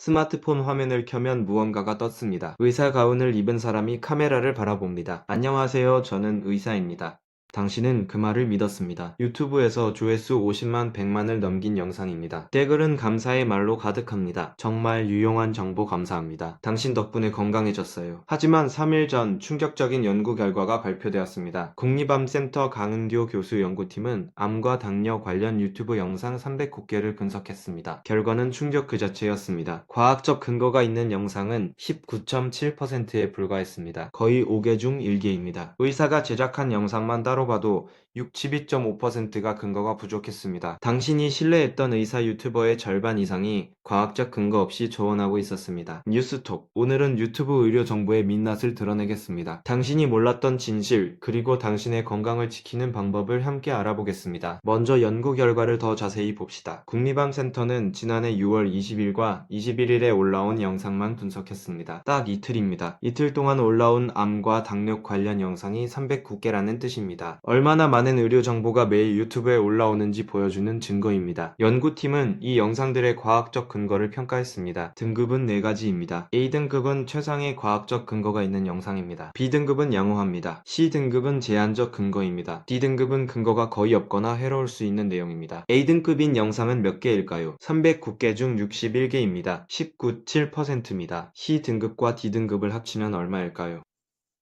스마트폰 화면을 켜면 무언가가 떴습니다. 의사 가운을 입은 사람이 카메라를 바라봅니다. 안녕하세요. 저는 의사입니다. 당신은 그 말을 믿었습니다. 유튜브에서 조회수 50만 100만을 넘긴 영상입니다. 댓글은 감사의 말로 가득합니다. 정말 유용한 정보 감사합니다. 당신 덕분에 건강해졌어요. 하지만 3일 전 충격적인 연구 결과가 발표되었습니다. 국립암센터 강은교 교수 연구팀은 암과 당뇨 관련 유튜브 영상 309개를 분석했습니다. 결과는 충격 그 자체였습니다. 과학적 근거가 있는 영상은 19.7%에 불과했습니다. 거의 5개 중 1개입니다. 의사가 제작한 영상만 따로 봐도 62.5%가 근거가 부족했습니다. 당신이 신뢰했던 의사 유튜버의 절반 이상이 과학적 근거 없이 조언하고 있었습니다. 뉴스톡. 오늘은 유튜브 의료 정보의 민낯을 드러내겠습니다. 당신이 몰랐던 진실, 그리고 당신의 건강을 지키는 방법을 함께 알아보겠습니다. 먼저 연구 결과를 더 자세히 봅시다. 국립암센터는 지난해 6월 20일과 21일에 올라온 영상만 분석했습니다. 딱 이틀입니다. 이틀 동안 올라온 암과 당뇨 관련 영상이 309개라는 뜻입니다. 얼마나 많은 의료 정보가 매일 유튜브에 올라오는지 보여주는 증거입니다. 연구팀은 이 영상들의 과학적 근거를 평가했습니다. 등급은 4가지입니다. A등급은 최상의 과학적 근거가 있는 영상입니다. B등급은 양호합니다. C등급은 제한적 근거입니다. D등급은 근거가 거의 없거나 해로울 수 있는 내용입니다. A등급인 영상은 몇 개일까요? 309개 중 61개입니다. 19.7%입니다. C등급과 D등급을 합치면 얼마일까요?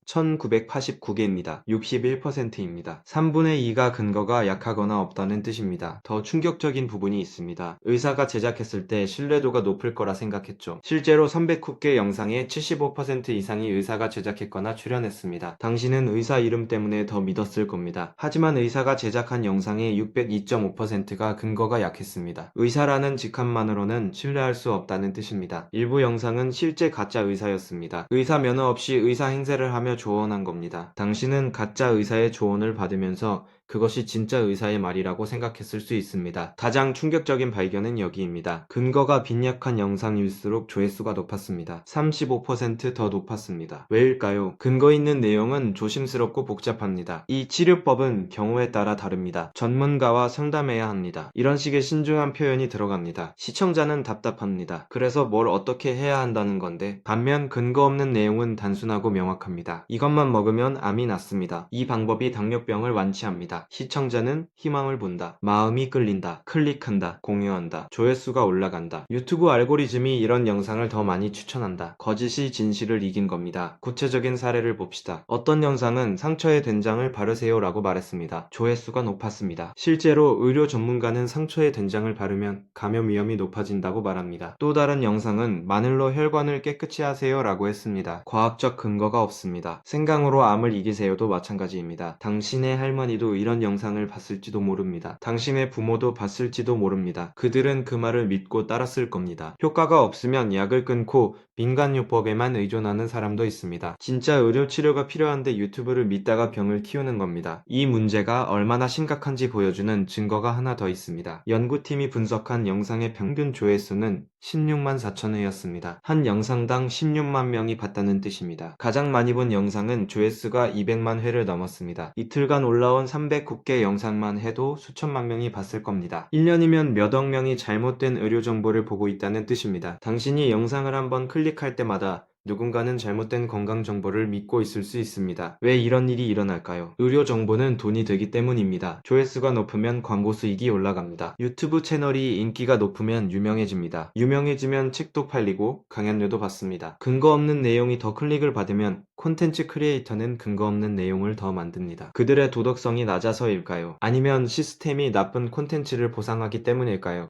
1989개입니다. 61%입니다. 3분의 2가 근거가 약하거나 없다는 뜻입니다. 더 충격적인 부분이 있습니다. 의사가 제작했을 때 신뢰도가 높을 거라 생각했죠. 실제로 309개 영상의 75% 이상이 의사가 제작했거나 출연했습니다. 당신은 의사 이름 때문에 더 믿었을 겁니다. 하지만 의사가 제작한 영상의 602.5%가 근거가 약했습니다. 의사라는 직함만으로는 신뢰할 수 없다는 뜻입니다. 일부 영상은 실제 가짜 의사였습니다. 의사 면허 없이 의사 행세를 하며 조언한 겁니다. 당신은 가짜 의사의 조언을 받으면서 그것이 진짜 의사의 말이라고 생각했을 수 있습니다. 가장 충격적인 발견은 여기입니다. 근거가 빈약한 영상일수록 조회수가 높았습니다. 35% 더 높았습니다. 왜일까요? 근거 있는 내용은 조심스럽고 복잡합니다. 이 치료법은 경우에 따라 다릅니다. 전문가와 상담해야 합니다. 이런 식의 신중한 표현이 들어갑니다. 시청자는 답답합니다. 그래서 뭘 어떻게 해야 한다는 건데, 반면 근거 없는 내용은 단순하고 명확합니다. 이것만 먹으면 암이 낫습니다. 이 방법이 당뇨병을 완치합니다. 시청자는 희망을 본다. 마음이 끌린다. 클릭한다. 공유한다. 조회수가 올라간다. 유튜브 알고리즘이 이런 영상을 더 많이 추천한다. 거짓이 진실을 이긴 겁니다. 구체적인 사례를 봅시다. 어떤 영상은 상처에 된장을 바르세요 라고 말했습니다. 조회수가 높았습니다. 실제로 의료 전문가는 상처에 된장을 바르면 감염 위험이 높아진다고 말합니다. 또 다른 영상은 마늘로 혈관을 깨끗이 하세요 라고 했습니다. 과학적 근거가 없습니다. 생강으로 암을 이기세요도 마찬가지입니다. 당신의 할머니도 이런 영상을 봤을지도 모릅니다. 당신의 부모도 봤을지도 모릅니다. 그들은 그 말을 믿고 따랐을 겁니다. 효과가 없으면 약을 끊고 민간요법에만 의존하는 사람도 있습니다. 진짜 의료 치료가 필요한데 유튜브를 믿다가 병을 키우는 겁니다. 이 문제가 얼마나 심각한지 보여주는 증거가 하나 더 있습니다. 연구팀이 분석한 영상의 평균 조회수는 16만 4천 회였습니다. 한 영상당 16만 명이 봤다는 뜻입니다. 가장 많이 본 영상은 조회수가 200만 회를 넘었습니다. 이틀간 올라온 309개 영상만 해도 수천만 명이 봤을 겁니다. 1년이면 몇 억 명이 잘못된 의료 정보를 보고 있다는 뜻입니다. 당신이 영상을 한번 클릭할 때마다 누군가는 잘못된 건강 정보를 믿고 있을 수 있습니다. 왜 이런 일이 일어날까요? 의료 정보는 돈이 되기 때문입니다. 조회수가 높으면 광고 수익이 올라갑니다. 유튜브 채널이 인기가 높으면 유명해집니다. 유명해지면 책도 팔리고 강연료도 받습니다. 근거 없는 내용이 더 클릭을 받으면 콘텐츠 크리에이터는 근거 없는 내용을 더 만듭니다. 그들의 도덕성이 낮아서일까요? 아니면 시스템이 나쁜 콘텐츠를 보상하기 때문일까요?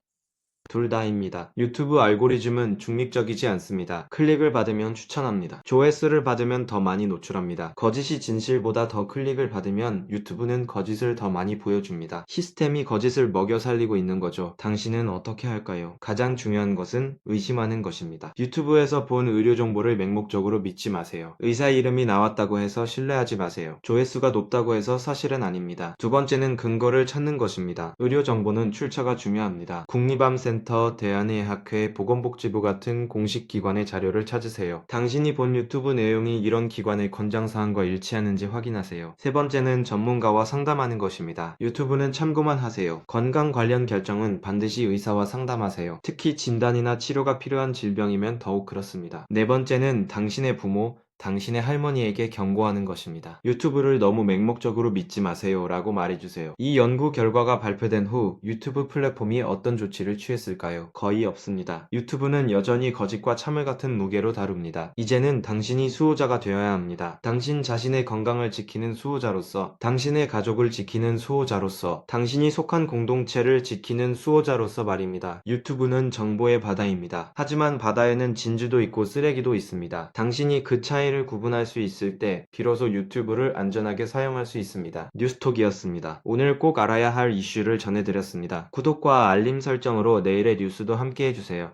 둘 다입니다. 유튜브 알고리즘은 중립적이지 않습니다. 클릭을 받으면 추천합니다. 조회수를 받으면 더 많이 노출합니다. 거짓이 진실보다 더 클릭을 받으면 유튜브는 거짓을 더 많이 보여줍니다. 시스템이 거짓을 먹여 살리고 있는 거죠. 당신은 어떻게 할까요? 가장 중요한 것은 의심하는 것입니다. 유튜브에서 본 의료 정보를 맹목적으로 믿지 마세요. 의사 이름이 나왔다고 해서 신뢰하지 마세요. 조회수가 높다고 해서 사실은 아닙니다. 두 번째는 근거를 찾는 것입니다. 의료 정보는 출처가 중요합니다. 국립암센터 보건복지센터, 대한의학회, 보건복지부 같은 공식 기관의 자료를 찾으세요. 당신이 본 유튜브 내용이 이런 기관의 권장사항과 일치하는지 확인하세요. 세 번째는 전문가와 상담하는 것입니다. 유튜브는 참고만 하세요. 건강 관련 결정은 반드시 의사와 상담하세요. 특히 진단이나 치료가 필요한 질병이면 더욱 그렇습니다. 네 번째는 당신의 부모, 당신의 할머니에게 경고하는 것입니다. 유튜브를 너무 맹목적으로 믿지 마세요 라고 말해주세요. 이 연구 결과가 발표된 후 유튜브 플랫폼이 어떤 조치를 취했을까요? 거의 없습니다. 유튜브는 여전히 거짓과 참을 같은 무게로 다룹니다. 이제는 당신이 수호자가 되어야 합니다. 당신 자신의 건강을 지키는 수호자로서, 당신의 가족을 지키는 수호자로서, 당신이 속한 공동체를 지키는 수호자로서 말입니다. 유튜브는 정보의 바다입니다. 하지만 바다에는 진주도 있고 쓰레기도 있습니다. 당신이 그 차이를 구분할 수 있을 때 비로소 유튜브를 안전하게 사용할 수 있습니다. 뉴스톡이었습니다. 오늘 꼭 알아야 할 이슈를 전해드렸습니다. 구독과 알림 설정으로 내일의 뉴스도 함께 해주세요.